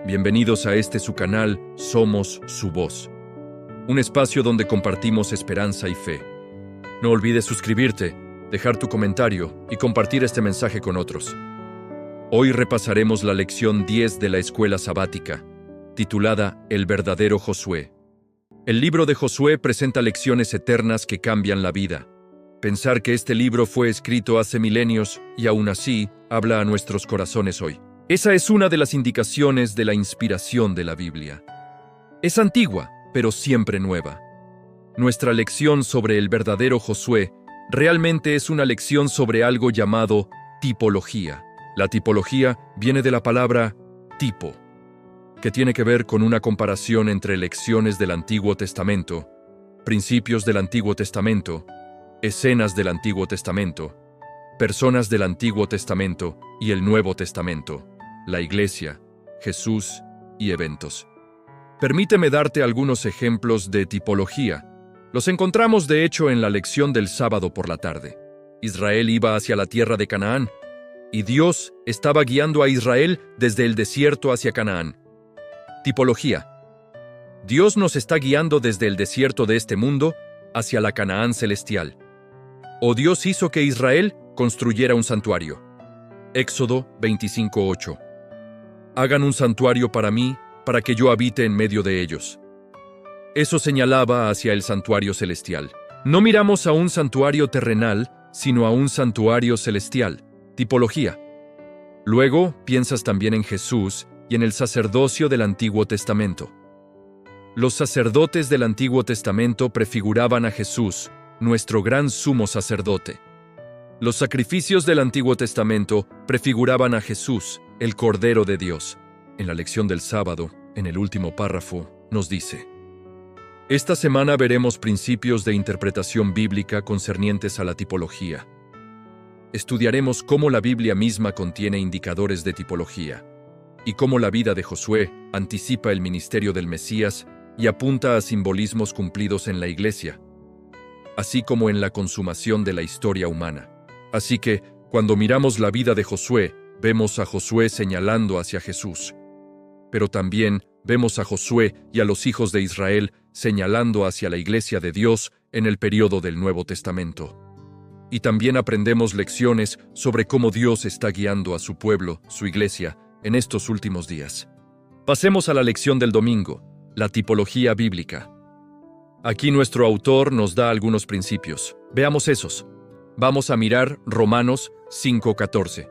Bienvenidos a su canal Somos su Voz, un espacio donde compartimos esperanza y fe. No olvides suscribirte, dejar tu comentario y compartir este mensaje con otros. Hoy repasaremos la lección 10 de la escuela sabática, titulada El verdadero Josué. El libro de Josué presenta lecciones eternas que cambian la vida. Pensar que este libro fue escrito hace milenios y aún así habla a nuestros corazones hoy. Esa es una de las indicaciones de la inspiración de la Biblia. Es antigua, pero siempre nueva. Nuestra lección sobre el verdadero Josué realmente es una lección sobre algo llamado tipología. La tipología viene de la palabra tipo, que tiene que ver con una comparación entre lecciones del Antiguo Testamento, principios del Antiguo Testamento, escenas del Antiguo Testamento, personas del Antiguo Testamento y el Nuevo Testamento, la Iglesia, Jesús y eventos. Permíteme darte algunos ejemplos de tipología. Los encontramos de hecho en la lección del sábado por la tarde. Israel iba hacia la tierra de Canaán, y Dios estaba guiando a Israel desde el desierto hacia Canaán. Tipología. Dios nos está guiando desde el desierto de este mundo hacia la Canaán celestial. O Dios hizo que Israel construyera un santuario. Éxodo 25:8. Hagan un santuario para mí, para que yo habite en medio de ellos. Eso señalaba hacia el santuario celestial. No miramos a un santuario terrenal, sino a un santuario celestial. Tipología. Luego, piensas también en Jesús y en el sacerdocio del Antiguo Testamento. Los sacerdotes del Antiguo Testamento prefiguraban a Jesús, nuestro gran sumo sacerdote. Los sacrificios del Antiguo Testamento prefiguraban a Jesús, el Cordero de Dios. En la lección del sábado, en el último párrafo, nos dice: esta semana veremos principios de interpretación bíblica concernientes a la tipología. Estudiaremos cómo la Biblia misma contiene indicadores de tipología, y cómo la vida de Josué anticipa el ministerio del Mesías y apunta a simbolismos cumplidos en la Iglesia, así como en la consumación de la historia humana. Así que, cuando miramos la vida de Josué, vemos a Josué señalando hacia Jesús. Pero también vemos a Josué y a los hijos de Israel señalando hacia la Iglesia de Dios en el período del Nuevo Testamento. Y también aprendemos lecciones sobre cómo Dios está guiando a su pueblo, su Iglesia, en estos últimos días. Pasemos a la lección del domingo, la tipología bíblica. Aquí nuestro autor nos da algunos principios. Veamos esos. Vamos a mirar Romanos 5:14.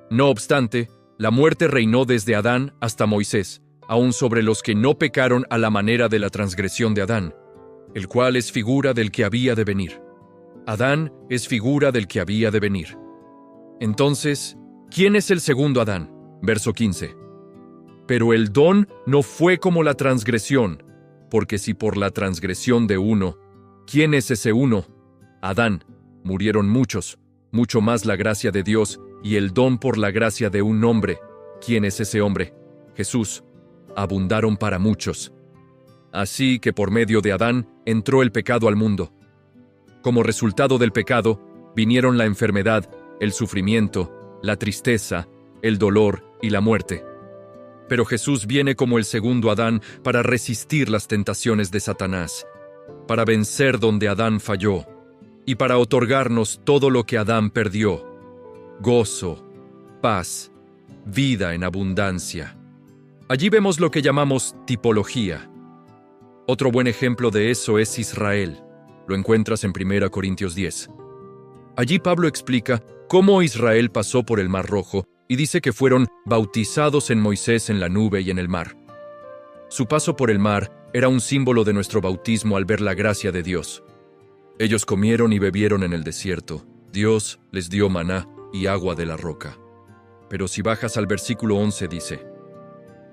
No obstante, la muerte reinó desde Adán hasta Moisés, aun sobre los que no pecaron a la manera de la transgresión de Adán, el cual es figura del que había de venir. Adán es figura del que había de venir. Entonces, ¿quién es el segundo Adán? Verso 15. Pero el don no fue como la transgresión, porque si por la transgresión de uno, ¿quién es ese uno? Adán, murieron muchos, mucho más la gracia de Dios y el don por la gracia de un hombre. ¿Quién es ese hombre? Jesús. Abundaron para muchos. Así que por medio de Adán entró el pecado al mundo. Como resultado del pecado, vinieron la enfermedad, el sufrimiento, la tristeza, el dolor y la muerte. Pero Jesús viene como el segundo Adán para resistir las tentaciones de Satanás, para vencer donde Adán falló, y para otorgarnos todo lo que Adán perdió: gozo, paz, vida en abundancia. Allí vemos lo que llamamos tipología. Otro buen ejemplo de eso es Israel. Lo encuentras en 1 Corintios 10. Allí Pablo explica cómo Israel pasó por el Mar Rojo y dice que fueron bautizados en Moisés en la nube y en el mar. Su paso por el mar era un símbolo de nuestro bautismo al ver la gracia de Dios. Ellos comieron y bebieron en el desierto. Dios les dio maná y agua de la roca. Pero si bajas al versículo 11 dice: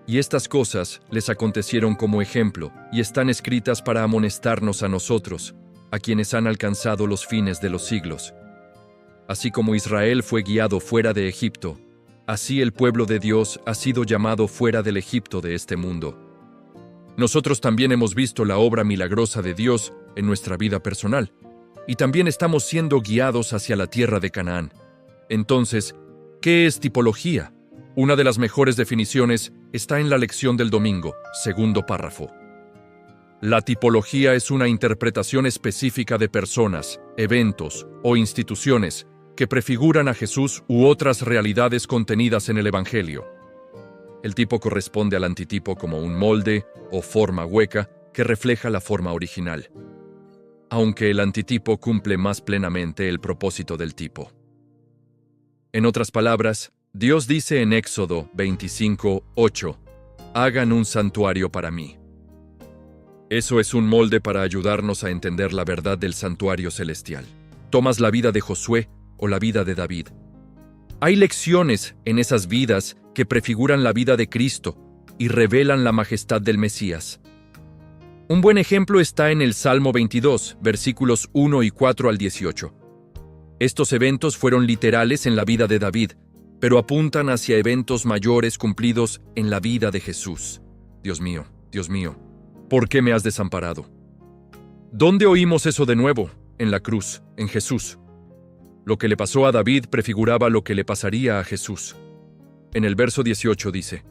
y estas cosas les acontecieron como ejemplo, y están escritas para amonestarnos a nosotros, a quienes han alcanzado los fines de los siglos. Así como Israel fue guiado fuera de Egipto, así el pueblo de Dios ha sido llamado fuera del Egipto de este mundo. Nosotros también hemos visto la obra milagrosa de Dios en nuestra vida personal, y también estamos siendo guiados hacia la tierra de Canaán. Entonces, ¿qué es tipología? Una de las mejores definiciones está en la lección del domingo, segundo párrafo. La tipología es una interpretación específica de personas, eventos o instituciones que prefiguran a Jesús u otras realidades contenidas en el Evangelio. El tipo corresponde al antitipo como un molde o forma hueca que refleja la forma original, aunque el antitipo cumple más plenamente el propósito del tipo. En otras palabras, Dios dice en Éxodo 25:8, «Hagan un santuario para mí». Eso es un molde para ayudarnos a entender la verdad del santuario celestial. Tomas la vida de Josué o la vida de David. Hay lecciones en esas vidas que prefiguran la vida de Cristo y revelan la majestad del Mesías. Un buen ejemplo está en el Salmo 22, versículos 1 y 4 al 18. Estos eventos fueron literales en la vida de David, pero apuntan hacia eventos mayores cumplidos en la vida de Jesús. Dios mío, ¿por qué me has desamparado? ¿Dónde oímos eso de nuevo? En la cruz, en Jesús. Lo que le pasó a David prefiguraba lo que le pasaría a Jesús. En el verso 18 dice,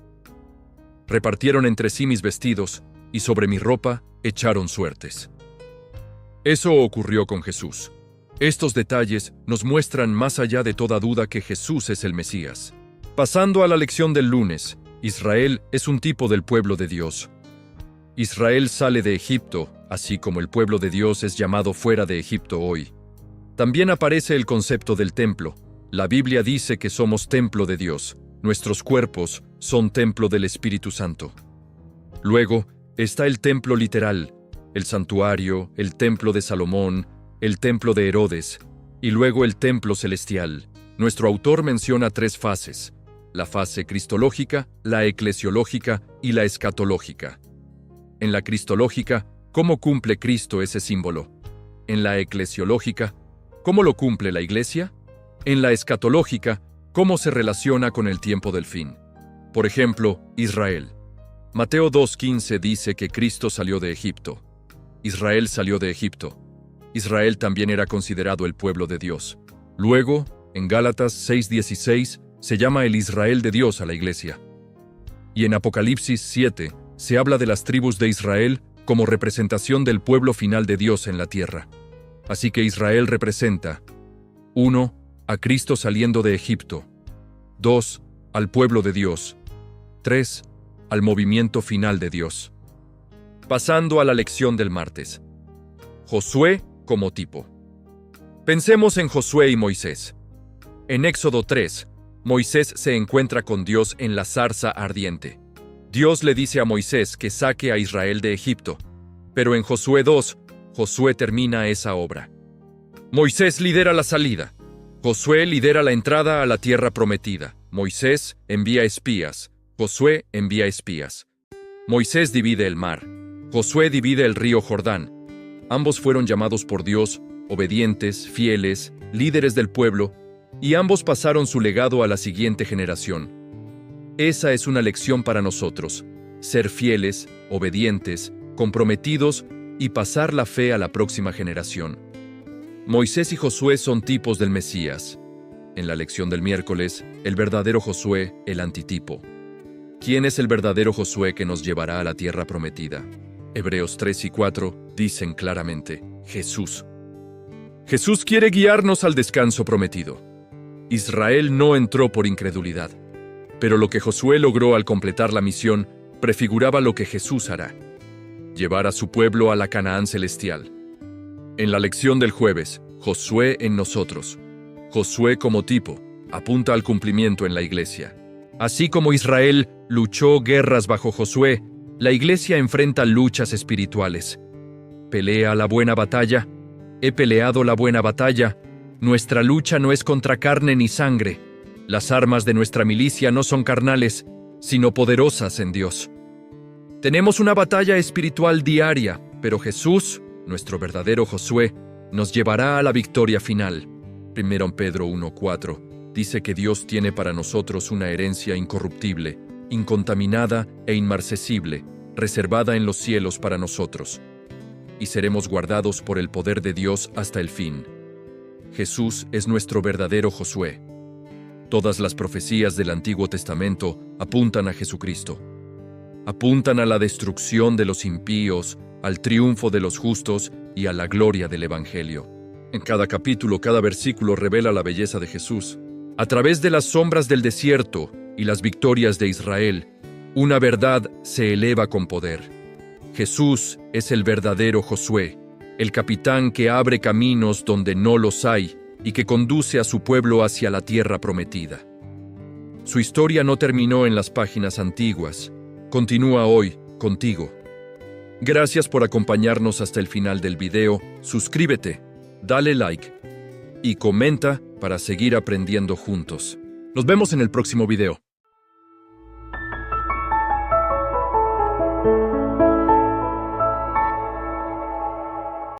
«Repartieron entre sí mis vestidos, y sobre mi ropa echaron suertes». Eso ocurrió con Jesús. Estos detalles nos muestran más allá de toda duda que Jesús es el Mesías. Pasando a la lección del lunes, Israel es un tipo del pueblo de Dios. Israel sale de Egipto, así como el pueblo de Dios es llamado fuera de Egipto hoy. También aparece el concepto del templo. La Biblia dice que somos templo de Dios. Nuestros cuerpos son templo del Espíritu Santo. Luego está el templo literal, el santuario, el templo de Salomón, el templo de Herodes, y luego el templo celestial. Nuestro autor menciona 3 fases: la fase cristológica, la eclesiológica y la escatológica. En la cristológica, ¿cómo cumple Cristo ese símbolo? En la eclesiológica, ¿cómo lo cumple la Iglesia? En la escatológica, ¿cómo se relaciona con el tiempo del fin? Por ejemplo, Israel. Mateo 2:15 dice que Cristo salió de Egipto. Israel salió de Egipto. Israel también era considerado el pueblo de Dios. Luego, en Gálatas 6:16, se llama el Israel de Dios a la Iglesia. Y en Apocalipsis 7, se habla de las tribus de Israel como representación del pueblo final de Dios en la tierra. Así que Israel representa 1. A Cristo saliendo de Egipto. 2. Al pueblo de Dios. 3. Al movimiento final de Dios. Pasando a la lección del martes. Josué como tipo. Pensemos en Josué y Moisés. En Éxodo 3, Moisés se encuentra con Dios en la zarza ardiente. Dios le dice a Moisés que saque a Israel de Egipto, pero en Josué 2, Josué termina esa obra. Moisés lidera la salida. Josué lidera la entrada a la tierra prometida. Moisés envía espías. Josué envía espías. Moisés divide el mar. Josué divide el río Jordán. Ambos fueron llamados por Dios, obedientes, fieles, líderes del pueblo, y ambos pasaron su legado a la siguiente generación. Esa es una lección para nosotros: ser fieles, obedientes, comprometidos y pasar la fe a la próxima generación. Moisés y Josué son tipos del Mesías. En la lección del miércoles, el verdadero Josué, el antitipo. ¿Quién es el verdadero Josué que nos llevará a la tierra prometida? Hebreos 3 y 4 dicen claramente: Jesús. Jesús quiere guiarnos al descanso prometido. Israel no entró por incredulidad, pero lo que Josué logró al completar la misión prefiguraba lo que Jesús hará: llevar a su pueblo a la Canaán celestial. En la lección del jueves, Josué en nosotros. Josué como tipo apunta al cumplimiento en la Iglesia. Así como Israel luchó guerras bajo Josué, la Iglesia enfrenta luchas espirituales. Pelea la buena batalla. He peleado la buena batalla. Nuestra lucha no es contra carne ni sangre. Las armas de nuestra milicia no son carnales, sino poderosas en Dios. Tenemos una batalla espiritual diaria, pero Jesús, nuestro verdadero Josué, nos llevará a la victoria final. 1 Pedro 1:4 dice que Dios tiene para nosotros una herencia incorruptible, incontaminada e inmarcesible, reservada en los cielos para nosotros, y seremos guardados por el poder de Dios hasta el fin. Jesús es nuestro verdadero Josué. Todas las profecías del Antiguo Testamento apuntan a Jesucristo. Apuntan a la destrucción de los impíos, al triunfo de los justos y a la gloria del Evangelio. En cada capítulo, cada versículo revela la belleza de Jesús. A través de las sombras del desierto y las victorias de Israel, una verdad se eleva con poder. Jesús es el verdadero Josué, el capitán que abre caminos donde no los hay y que conduce a su pueblo hacia la tierra prometida. Su historia no terminó en las páginas antiguas, continúa hoy contigo. Gracias por acompañarnos hasta el final del video. Suscríbete, dale like y comenta para seguir aprendiendo juntos. Nos vemos en el próximo video.